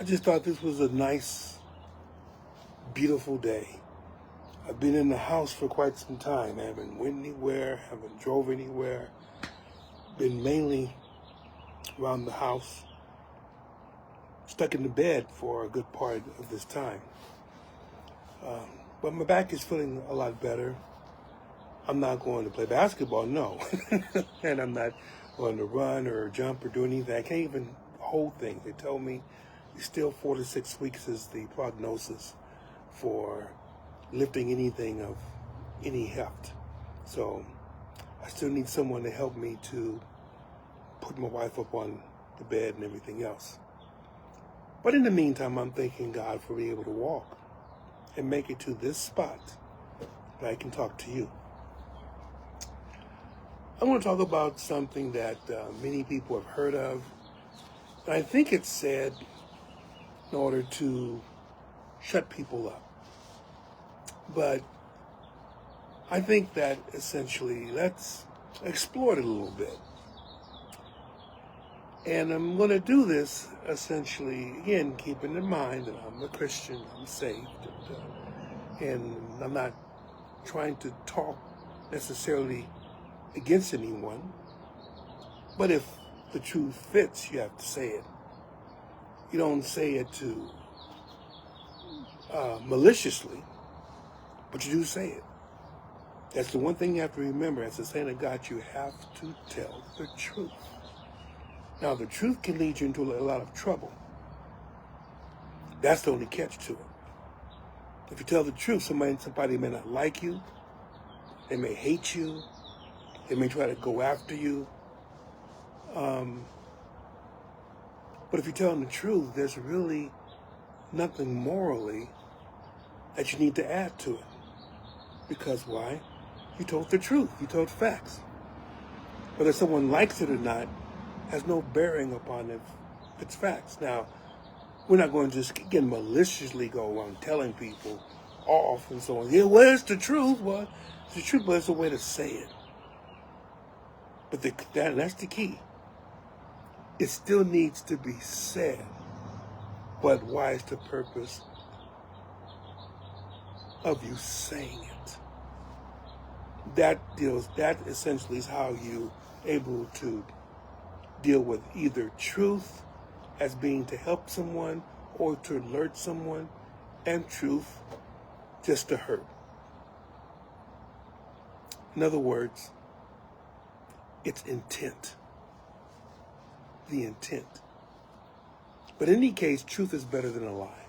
I just thought this was a nice, beautiful day. I've been in the house for quite some time. I haven't went anywhere, haven't drove anywhere. Been mainly around the house, stuck in the bed for a good part of this time. But my back is feeling a lot better. I'm not going to play basketball, no. And I'm not going to run or jump or do anything. I can't even hold things. They told me it's still 4 to 6 weeks is the prognosis for lifting anything of any heft. So I still need someone to help me to put my wife up on the bed and everything else. But in the meantime, I'm thanking God for being able to walk and make it to this spot that I can talk to you. I want to talk about something that many people have heard of. And I think it's said in order to shut people up. But I think that essentially, let's explore it a little bit. And I'm going to do this essentially, again, keeping in mind that I'm a Christian, I'm saved, and I'm not trying to talk necessarily against anyone. But if the truth fits, you have to say it. You don't say it to maliciously, but you do say it. That's the one thing you have to remember. As a saint of God, you have to tell the truth. Now, the truth can lead you into a lot of trouble. That's the only catch to it. If you tell the truth, somebody may not like you. They may hate you. They may try to go after you. But if you're telling the truth, there's really nothing morally that you need to add to it. Because why? You told the truth. You told facts. Whether someone likes it or not has no bearing upon if it's facts. Now, we're not going to just, again, maliciously go on telling people off and so on. Yeah, well, it's the truth. Well, it's the truth, but it's a way to say it. But that's the key. It still needs to be said. But why is the purpose of you saying it? That essentially is how you able to deal with either truth as being to help someone or to alert someone, and truth just to hurt. In other words, it's intent. The intent. But in any case, truth is better than a lie.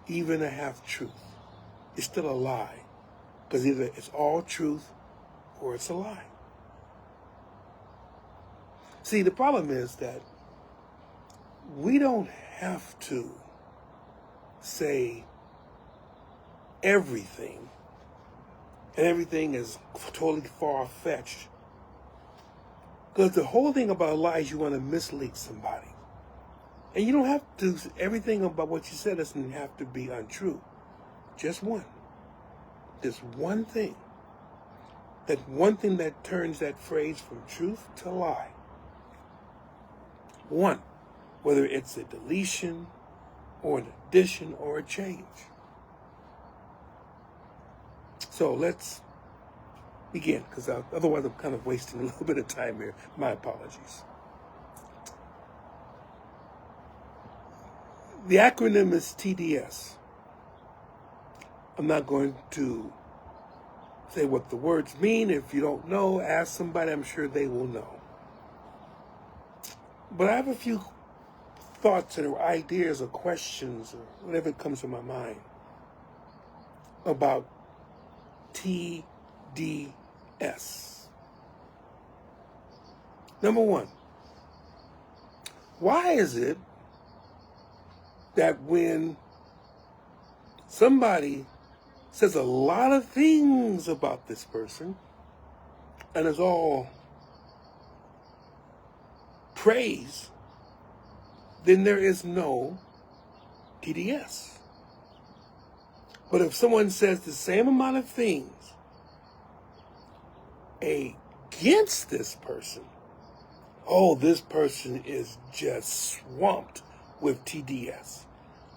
Even a half-truth is still a lie, because either it's all truth or it's a lie. See, the problem is that we don't have to say everything, and everything is totally far-fetched. Because the whole thing about a lie is you want to mislead somebody. And you don't have to, everything about what you said doesn't have to be untrue. Just one. This one thing. That one thing that turns that phrase from truth to lie. One. Whether it's a deletion or an addition or a change. So let's begin, because otherwise I'm kind of wasting a little bit of time here. My apologies. The acronym is TDS. I'm not going to say what the words mean. If you don't know, ask somebody. I'm sure they will know. But I have a few thoughts or ideas or questions or whatever comes to my mind about TDS. Number one, why is it that when somebody says a lot of things about this person and is all praise, then there is no TDS? But if someone says the same amount of things against this person, oh, this person is just swamped with TDS.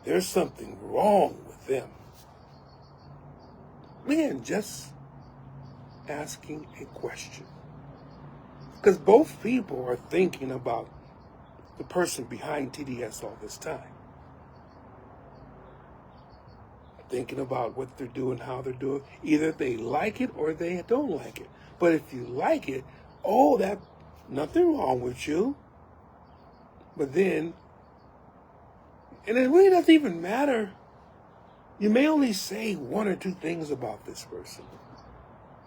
There's something wrong with them. Man, just asking a question. Because both people are thinking about the person behind TDS all this time. Thinking about what they're doing, how they're doing. Either they like it or they don't like it. But if you like it, oh, that nothing wrong with you. But then, and it really doesn't even matter. You may only say one or two things about this person,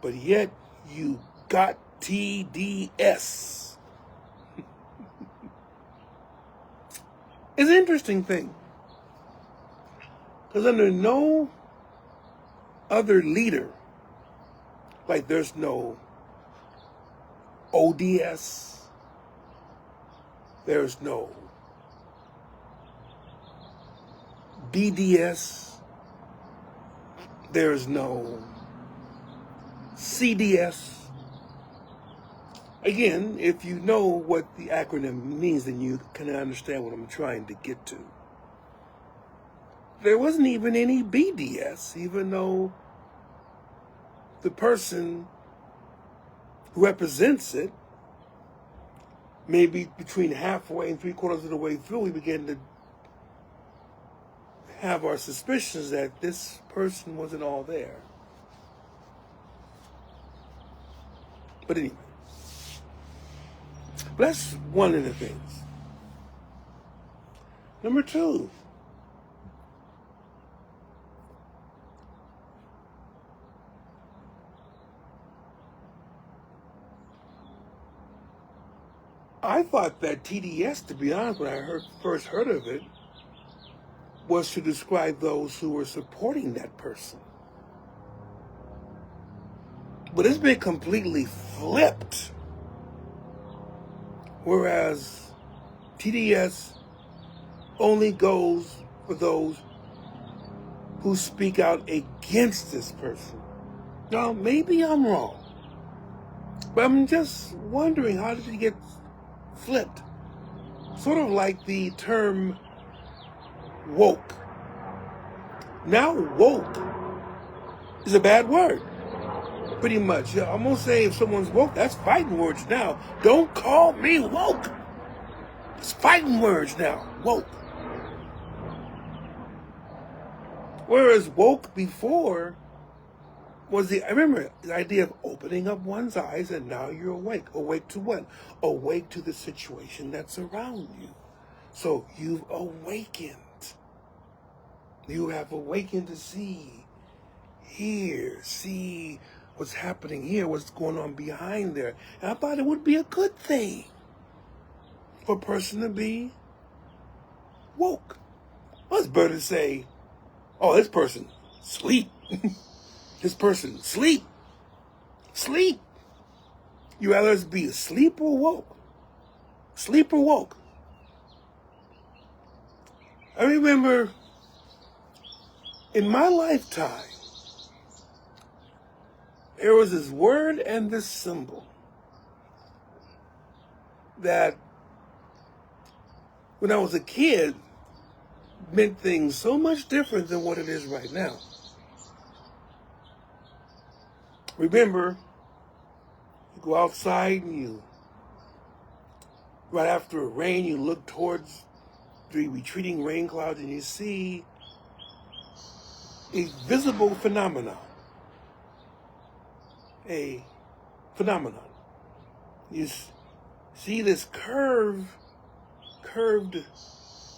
but yet you got TDS. It's an interesting thing. Because under no other leader, like there's no ODS, there's no BDS, there's no CDS. Again, if you know what the acronym means, then you can understand what I'm trying to get to. There wasn't even any BDS, even though the person who represents it, maybe between halfway and 3/4 of the way through, we began to have our suspicions that this person wasn't all there. But anyway, that's one of the things. Number two, I thought that TDS, to be honest, when I first heard of it, was to describe those who were supporting that person. But it's been completely flipped. Whereas TDS only goes for those who speak out against this person. Now, maybe I'm wrong, but I'm just wondering, how did it get flipped? Sort of like the term woke. Now woke is a bad word, pretty much. I'm gonna say if someone's woke, that's fighting words now. Don't call me woke. It's fighting words now, woke. Whereas woke before was I remember the idea of opening up one's eyes, and now you're awake. Awake to what? Awake to the situation that's around you. So you've awakened. You have awakened to see, hear, see what's happening here, what's going on behind there. And I thought it would be a good thing for a person to be woke. Well, it's better to say, oh, this person, sleep. This person, sleep. Sleep. You rather be asleep or woke? Sleep or woke? I remember in my lifetime, there was this word and this symbol that when I was a kid meant things so much different than what it is right now. Remember, you go outside and you, right after a rain, you look towards the retreating rain clouds and you see a visible phenomenon. A phenomenon. You see this curved,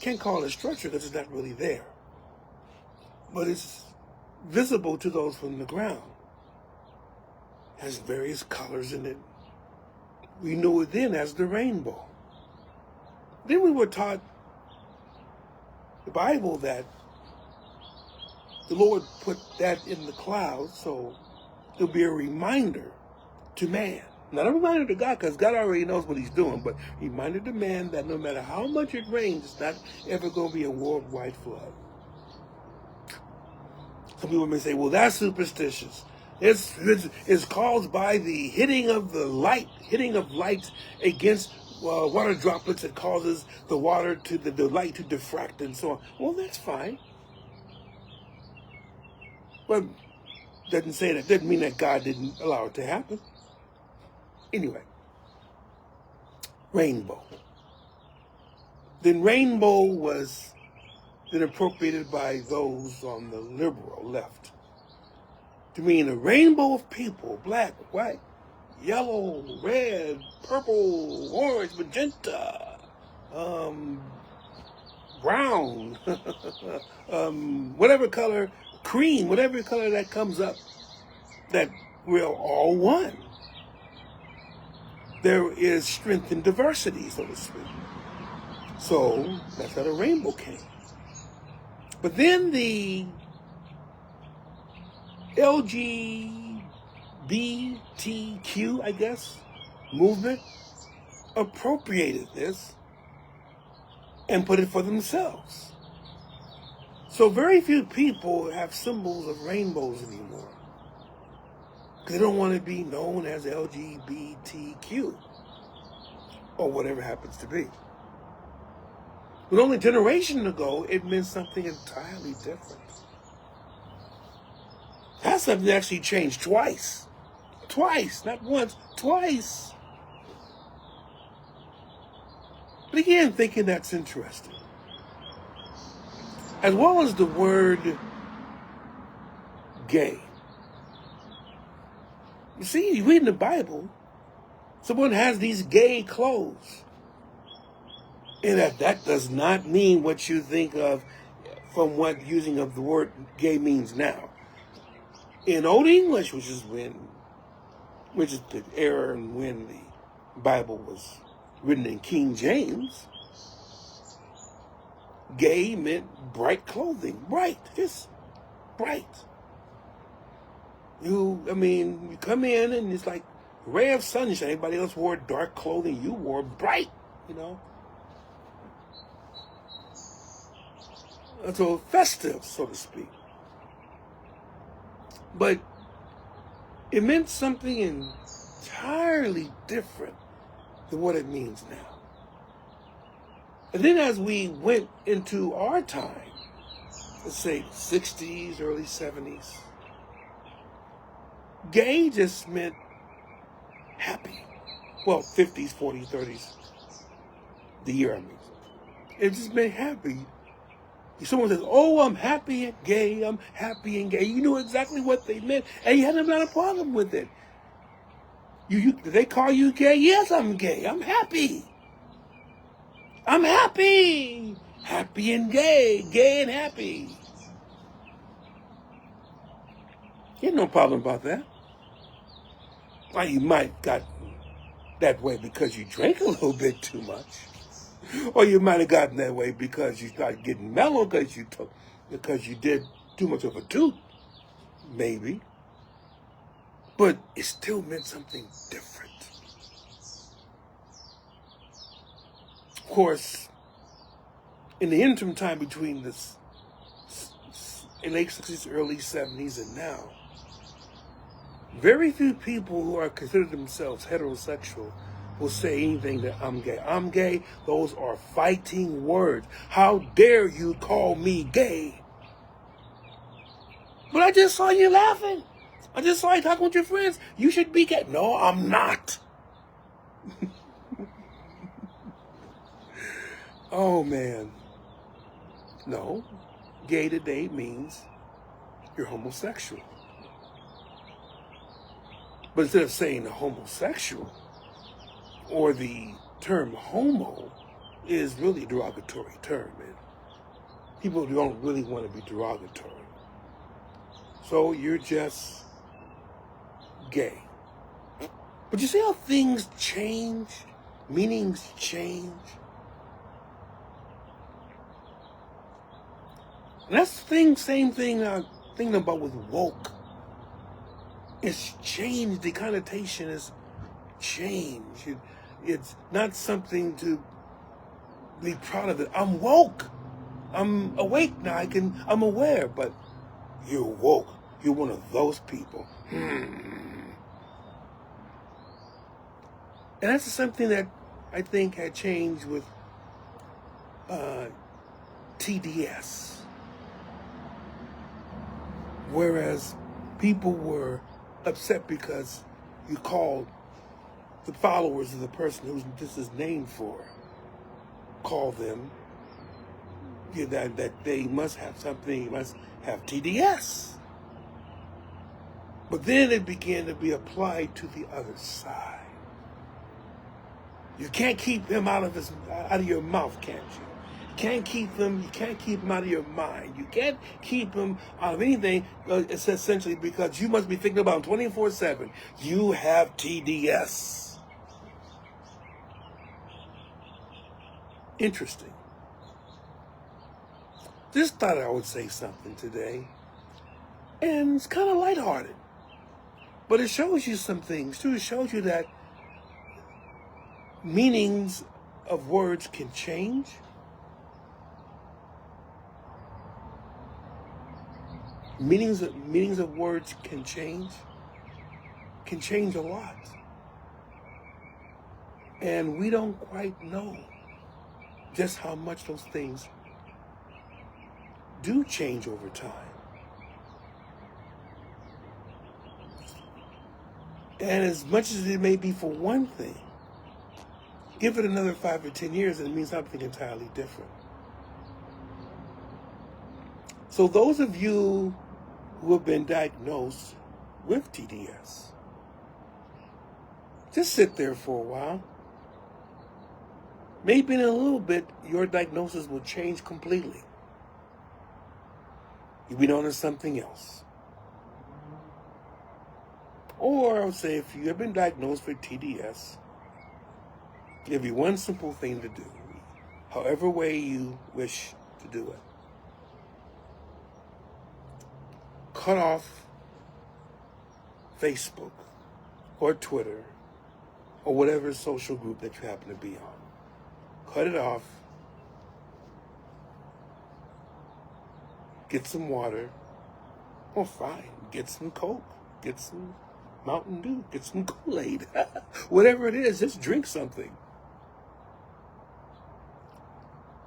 can't call it a structure because it's not really there, but it's visible to those from the ground. Has various colors in it. We knew it then as the rainbow. Then we were taught the Bible that the Lord put that in the clouds so it'll be a reminder to man. Not a reminder to God, because God already knows what he's doing, but a reminder to man that no matter how much it rains, it's not ever going to be a worldwide flood. Some people may say, well, that's superstitious. It's caused by the hitting of light against water droplets that causes the water to the light to diffract and so on. Well, that's fine. But doesn't mean that God didn't allow it to happen. Anyway, rainbow. Then rainbow was then appropriated by those on the liberal left to mean a rainbow of people: black, white, yellow, red, purple, orange, magenta, brown, whatever color, cream, whatever color that comes up, that we're all one. There is strength in diversity, so to speak. So that's how the rainbow came. But then the LGBTQ, I guess, movement appropriated this and put it for themselves. So very few people have symbols of rainbows anymore, because they don't want to be known as LGBTQ or whatever happens to be. But only a generation ago, it meant something entirely different. That's something that actually changed twice. Twice, not once, twice. But again, thinking that's interesting. As well as the word gay. You see, you read in the Bible, someone has these gay clothes. And that does not mean what you think of from what using of the word gay means now. In Old English, which is the era when the Bible was written in King James, gay meant bright clothing. Bright, just bright. You come in and it's like a ray of sunshine. Everybody else wore dark clothing. You wore bright, So festive, so to speak. But it meant something entirely different than what it means now. And then as we went into our time, let's say 60s, early 70s, gay just meant happy. Well, 50s, 40s, 30s, the year I mean. It just meant happy. If someone says, "Oh, I'm happy and gay, I'm happy and gay," you knew exactly what they meant, and you hadn't had a problem with it. Did they call you gay? Yes, I'm gay. I'm happy. I'm happy. Happy and gay. Gay and happy. You had no problem about that. Well, you might got that way because you drank a little bit too much. Or you might have gotten that way because you started getting mellow because you did too much of a toot, maybe. But it still meant something different. Of course, in the interim time between the late 60s, early 70s, and now, very few people who are considered themselves heterosexual will say anything that I'm gay. I'm gay. Those are fighting words. How dare you call me gay? But I just saw you laughing. I just saw you talking with your friends. You should be gay. No, I'm not. Oh, man. No. Gay today means you're homosexual. But instead of saying homosexual, or the term homo is really a derogatory term, and people don't really want to be derogatory. So you're just gay. But you see how things change? Meanings change? And that's the same thing I'm thinking about with woke. It's changed. The connotation is changed. It's not something to be proud of. I'm woke. I'm awake now. I'm aware, but you're woke. You're one of those people. And that's something that I think, had changed with TDS. Whereas people were upset because you called the followers of the person who this is named for, call them that they must have something, must have TDS. But then it began to be applied to the other side. You can't keep him out of your mouth, can't you? You can't keep him out of your mind. You can't keep him out of anything, it's essentially because you must be thinking about him 24/7. You have TDS. Interesting. Just thought I would say something today. And it's kind of lighthearted. But it shows you some things, too. It shows you that meanings of words can change. Meanings of words can change a lot. And we don't quite know just how much those things do change over time. And as much as it may be for one thing, give it another 5 or 10 years and it means something entirely different. So those of you who have been diagnosed with TDS, just sit there for a while. Maybe in a little bit, your diagnosis will change completely. You'll be known as something else. Or I would say if you have been diagnosed with TDS, give you one simple thing to do, however way you wish to do it. Cut off Facebook or Twitter or whatever social group that you happen to be on. Cut it off. Get some water. Or fine, get some Coke. Get some Mountain Dew. Get some Kool-Aid. Whatever it is, just drink something.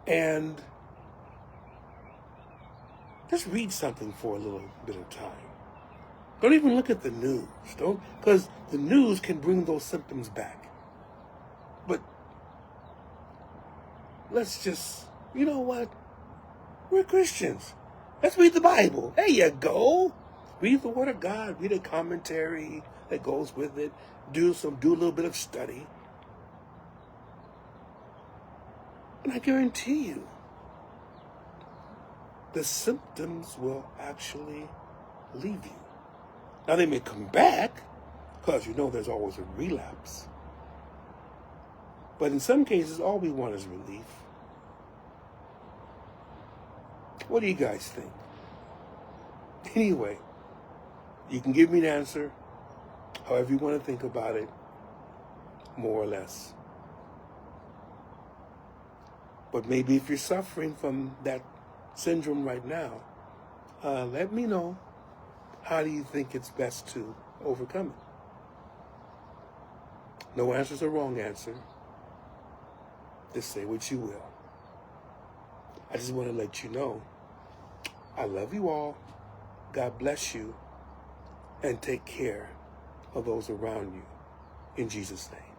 And just read something for a little bit of time. Don't even look at the news. Because the news can bring those symptoms back. But let's just, you know what? We're Christians. Let's read the Bible. There you go. Read the Word of God. Read a commentary that goes with it. Do a little bit of study. And I guarantee you, the symptoms will actually leave you. Now they may come back, because you know there's always a relapse. But in some cases, all we want is relief. What do you guys think? Anyway, you can give me an answer however you want to think about it, more or less. But maybe if you're suffering from that syndrome right now, let me know, how do you think it's best to overcome it? No answer's a wrong answer. Just say what you will. I just want to let you know, I love you all. God bless you. And take care of those around you. In Jesus' name.